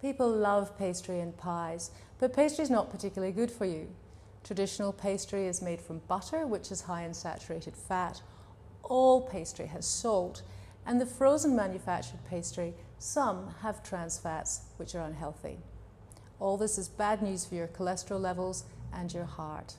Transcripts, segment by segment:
People love pastry and pies, but pastry is not particularly good for you. Traditional pastry is made from butter, which is high in saturated fat. All pastry has salt, and the frozen manufactured pastry, some have trans fats, which are unhealthy. All this is bad news for your cholesterol levels and your heart.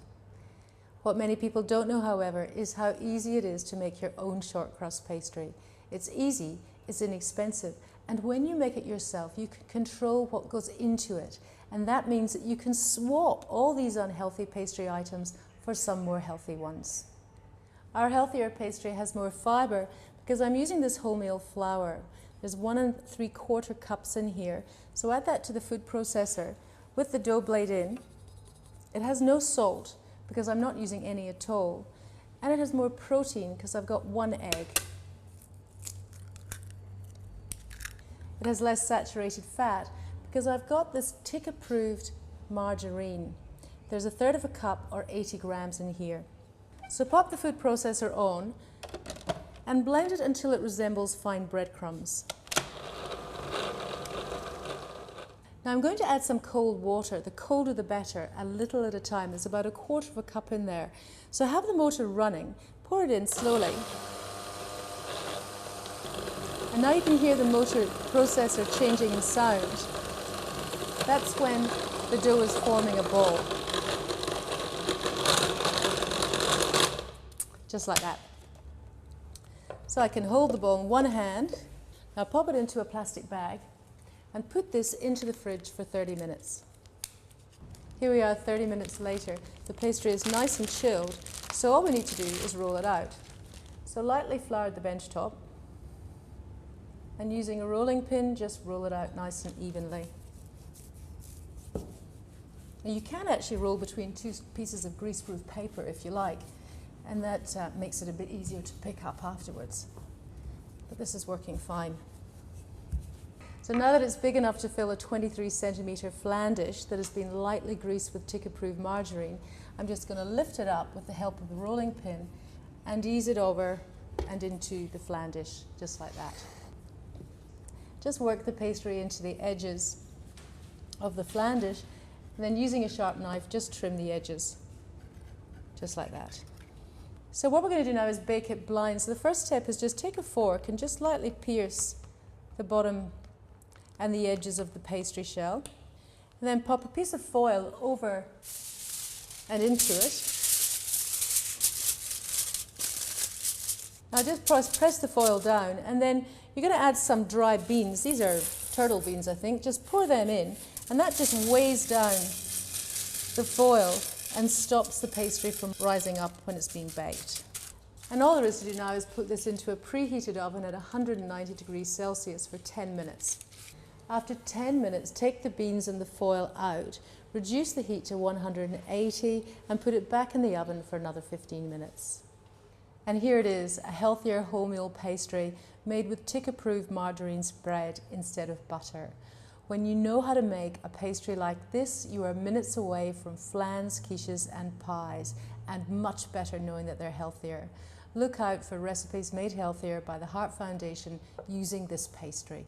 What many people don't know, however, is how easy it is to make your own short crust pastry. It's easy, it's inexpensive, and when you make it yourself, you can control what goes into it. And that means that you can swap all these unhealthy pastry items for some more healthy ones. Our healthier pastry has more fibre because I'm using this wholemeal flour. There's 1 3/4 cups in here. So add that to the food processor with the dough blade in. It has no salt because I'm not using any at all. And it has more protein because I've got 1 egg. It has less saturated fat because I've got this TIC-approved margarine. There's 1/3 cup or 80 grams in here. So pop the food processor on and blend it until it resembles fine breadcrumbs. Now I'm going to add some cold water. The colder the better, a little at a time. There's about 1/4 cup in there. So have the motor running, pour it in slowly. And now you can hear the motor processor changing in sound. That's when the dough is forming a ball. Just like that. So I can hold the ball in one hand. Now pop it into a plastic bag and put this into the fridge for 30 minutes. Here we are 30 minutes later. The pastry is nice and chilled, so all we need to do is roll it out. So lightly flour the bench top, and using a rolling pin, just roll it out nice and evenly. And you can actually roll between 2 pieces of greaseproof paper if you like, and that makes it a bit easier to pick up afterwards. But this is working fine. So now that it's big enough to fill a 23 centimetre flan dish that has been lightly greased with TIC-approved margarine, I'm just going to lift it up with the help of the rolling pin and ease it over and into the flan dish, just like that. Just work the pastry into the edges of the flan dish, and then using a sharp knife, just trim the edges, just like that. So what we're going to do now is bake it blind. So the first step is just take a fork and just lightly pierce the bottom and the edges of the pastry shell. And then pop a piece of foil over and into it. Now just press the foil down, and then you're going to add some dry beans. These are turtle beans, I think. Just pour them in, and that just weighs down the foil and stops the pastry from rising up when it's being baked. And all there is to do now is put this into a preheated oven at 190 degrees Celsius for 10 minutes. After 10 minutes, take the beans and the foil out, reduce the heat to 180 and put it back in the oven for another 15 minutes. And here it is, a healthier wholemeal pastry made with TIC-approved margarine spread instead of butter. When you know how to make a pastry like this, you are minutes away from flans, quiches and pies, and much better knowing that they're healthier. Look out for recipes made healthier by the Heart Foundation using this pastry.